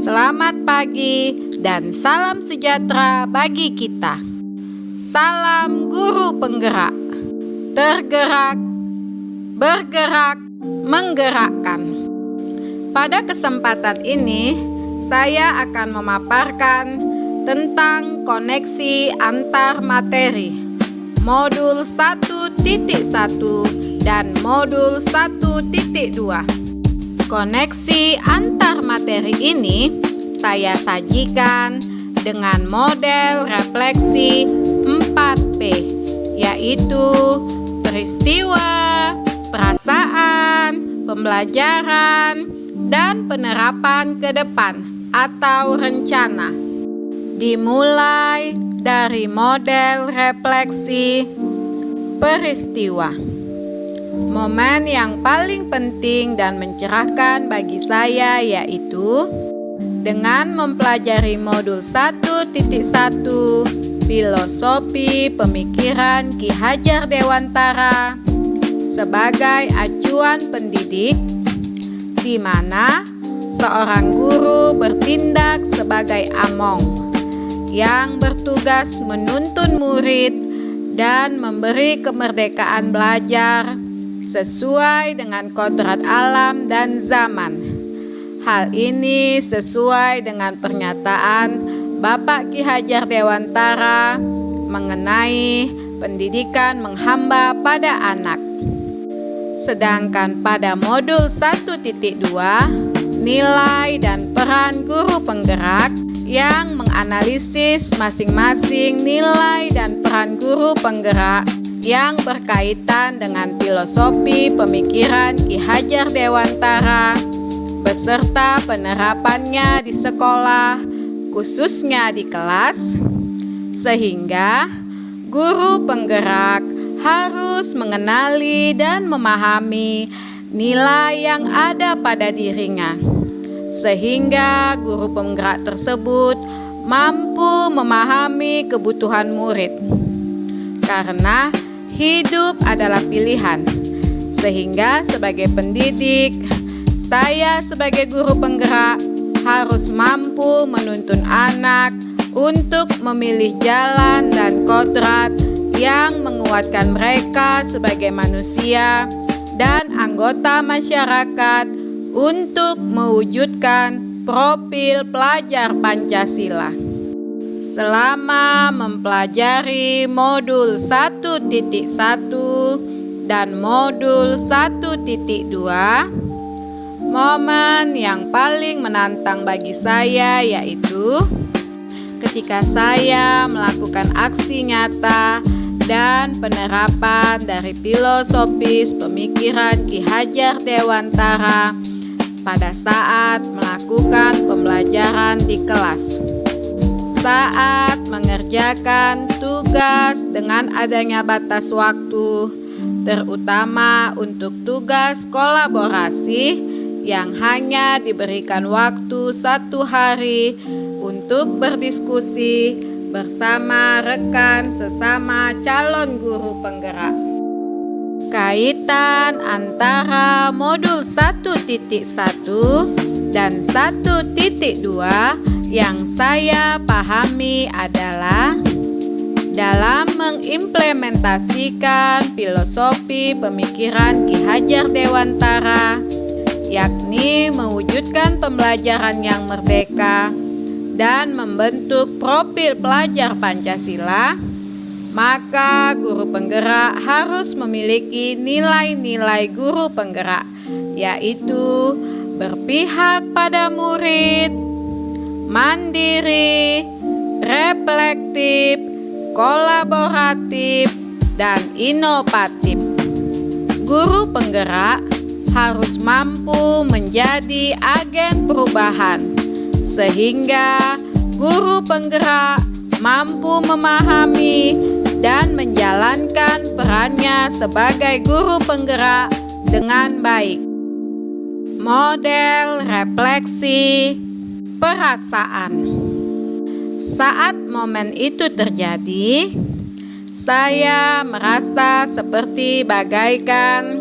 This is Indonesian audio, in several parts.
Selamat pagi dan salam sejahtera bagi kita. Salam guru penggerak. Tergerak, bergerak, menggerakkan. Pada kesempatan ini, saya akan memaparkan tentang koneksi antar materi, modul 1.1 dan modul 1.2. Koneksi antar materi ini saya sajikan dengan model refleksi 4P, yaitu peristiwa, perasaan, pembelajaran, dan penerapan ke depan atau rencana. Dimulai dari model refleksi peristiwa. Momen yang paling penting dan mencerahkan bagi saya yaitu dengan mempelajari modul 1.1 Filosofi Pemikiran Ki Hajar Dewantara sebagai acuan pendidik, di mana seorang guru bertindak sebagai among yang bertugas menuntun murid dan memberi kemerdekaan belajar sesuai dengan kodrat alam dan zaman. Hal ini sesuai dengan pernyataan Bapak Ki Hajar Dewantara mengenai pendidikan menghamba pada anak. Sedangkan pada modul 1.2, nilai dan peran guru penggerak yang menganalisis masing-masing nilai dan peran guru penggerak yang berkaitan dengan filosofi pemikiran Ki Hajar Dewantara beserta penerapannya di sekolah, khususnya di kelas, sehingga guru penggerak harus mengenali dan memahami nilai yang ada pada dirinya, sehingga guru penggerak tersebut mampu memahami kebutuhan murid. Karena hidup adalah pilihan, sehingga sebagai pendidik, saya sebagai guru penggerak harus mampu menuntun anak untuk memilih jalan dan kodrat yang menguatkan mereka sebagai manusia dan anggota masyarakat untuk mewujudkan profil pelajar Pancasila. Selama mempelajari modul 1.1 dan modul 1.2, momen yang paling menantang bagi saya yaitu ketika saya melakukan aksi nyata dan penerapan dari filosofis pemikiran Ki Hajar Dewantara pada saat melakukan pembelajaran di kelas. Saat mengerjakan tugas dengan adanya batas waktu, terutama untuk tugas kolaborasi yang hanya diberikan waktu 1 hari untuk berdiskusi bersama rekan sesama calon guru penggerak. Kaitan antara modul 1.1 dan 1.2 yang saya pahami adalah dalam mengimplementasikan filosofi pemikiran Ki Hajar Dewantara, yakni mewujudkan pembelajaran yang merdeka dan membentuk profil pelajar Pancasila, maka guru penggerak harus memiliki nilai-nilai guru penggerak, yaitu berpihak pada murid, mandiri, reflektif, kolaboratif, dan inovatif. Guru penggerak harus mampu menjadi agen perubahan, sehingga guru penggerak mampu memahami dan menjalankan perannya sebagai guru penggerak dengan baik. Model refleksi perasaan. Saat momen itu terjadi, saya merasa seperti bagaikan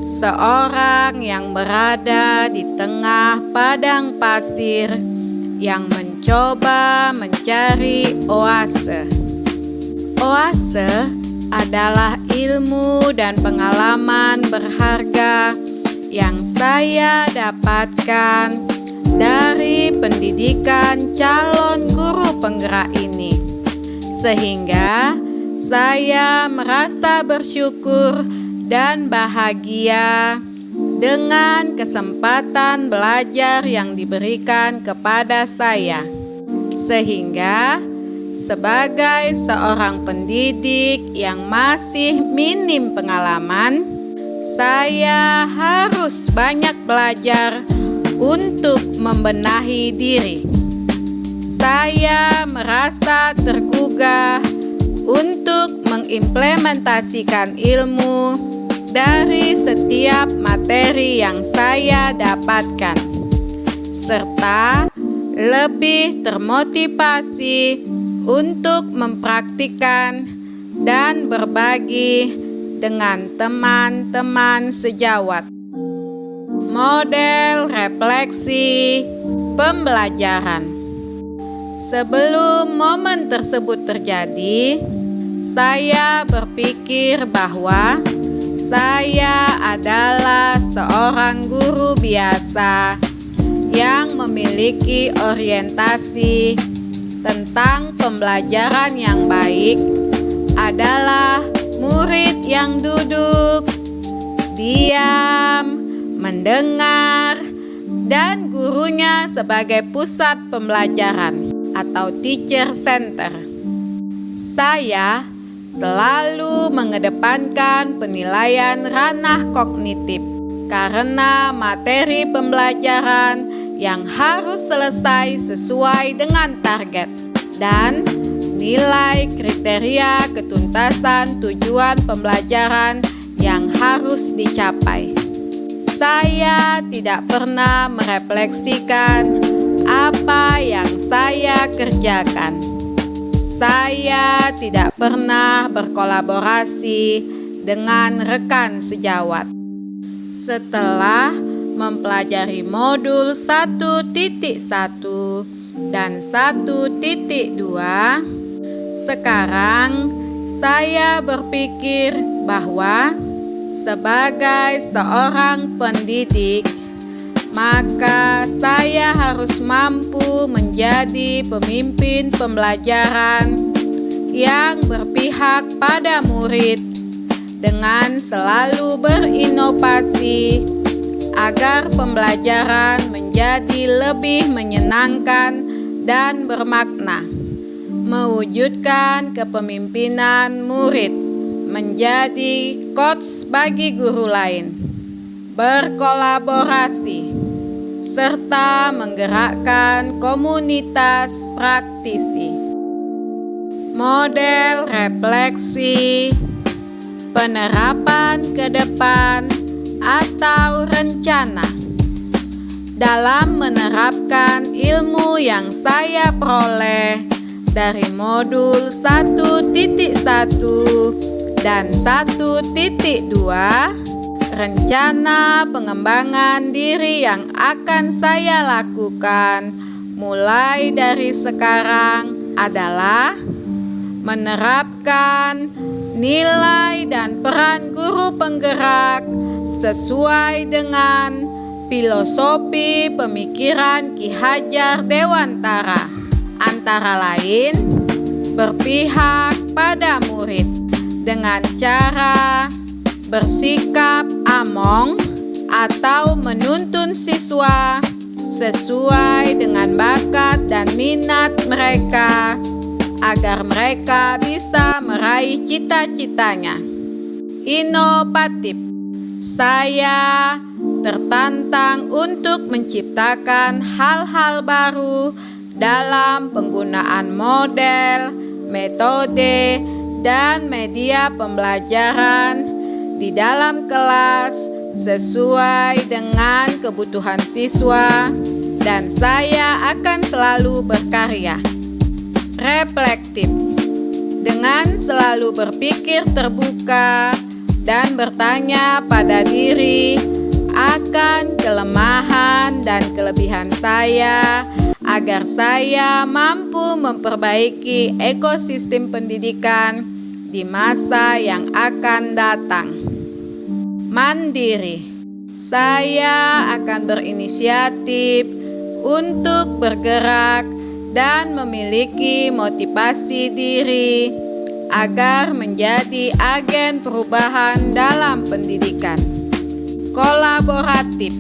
seorang yang berada di tengah padang pasir yang mencoba mencari oase. Oase adalah ilmu dan pengalaman berharga yang saya dapatkan dari pendidikan calon guru penggerak ini, sehingga saya merasa bersyukur dan bahagia dengan kesempatan belajar yang diberikan kepada saya, sehingga sebagai seorang pendidik yang masih minim pengalaman, saya harus banyak belajar untuk membenahi diri. Saya merasa tergugah untuk mengimplementasikan ilmu dari setiap materi yang saya dapatkan, serta lebih termotivasi untuk mempraktikkan dan berbagi dengan teman-teman sejawat. Model refleksi pembelajaran. Sebelum momen tersebut terjadi, saya berpikir bahwa saya adalah seorang guru biasa yang memiliki orientasi tentang pembelajaran yang baik adalah murid yang duduk, diam, mendengar, dan gurunya sebagai pusat pembelajaran atau teacher center. Saya selalu mengedepankan penilaian ranah kognitif karena materi pembelajaran yang harus selesai sesuai dengan target dan nilai kriteria ketuntasan tujuan pembelajaran yang harus dicapai. Saya tidak pernah merefleksikan apa yang saya kerjakan. Saya tidak pernah berkolaborasi dengan rekan sejawat. Setelah mempelajari modul 1.1 dan 1.2, sekarang saya berpikir bahwa sebagai seorang pendidik, maka saya harus mampu menjadi pemimpin pembelajaran yang berpihak pada murid dengan selalu berinovasi agar pembelajaran menjadi lebih menyenangkan dan bermakna. Mewujudkan kepemimpinan murid menjadi coach bagi guru lain, berkolaborasi, serta menggerakkan komunitas praktisi. Model refleksi, penerapan ke depan atau rencana. Dalam menerapkan ilmu yang saya peroleh dari modul 1.1 dan 1.2, rencana pengembangan diri yang akan saya lakukan mulai dari sekarang adalah menerapkan nilai dan peran guru penggerak sesuai dengan filosofi pemikiran Ki Hajar Dewantara, antara lain berpihak pada murid dengan cara bersikap among atau menuntun siswa sesuai dengan bakat dan minat mereka agar mereka bisa meraih cita-citanya. Inovatif. Saya tertantang untuk menciptakan hal-hal baru dalam penggunaan model, metode, dan media pembelajaran di dalam kelas sesuai dengan kebutuhan siswa, dan saya akan selalu berkarya. Reflektif. Dengan selalu berpikir terbuka, dan bertanya pada diri akan kelemahan dan kelebihan saya agar saya mampu memperbaiki ekosistem pendidikan di masa yang akan datang. Mandiri. Saya akan berinisiatif untuk bergerak dan memiliki motivasi diri agar menjadi agen perubahan dalam pendidikan. Kolaboratif.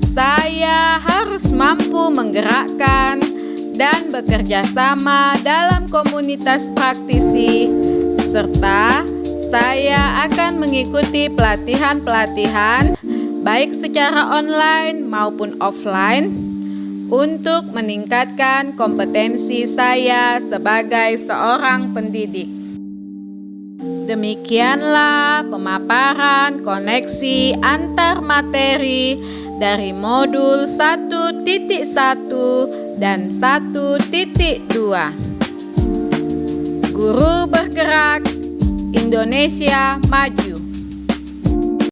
Saya harus mampu menggerakkan dan bekerja sama dalam komunitas praktisi, serta saya akan mengikuti pelatihan-pelatihan baik secara online maupun offline untuk meningkatkan kompetensi saya sebagai seorang pendidik. Demikianlah pemaparan koneksi antar materi dari modul 1.1 dan 1.2. Guru bergerak, Indonesia maju.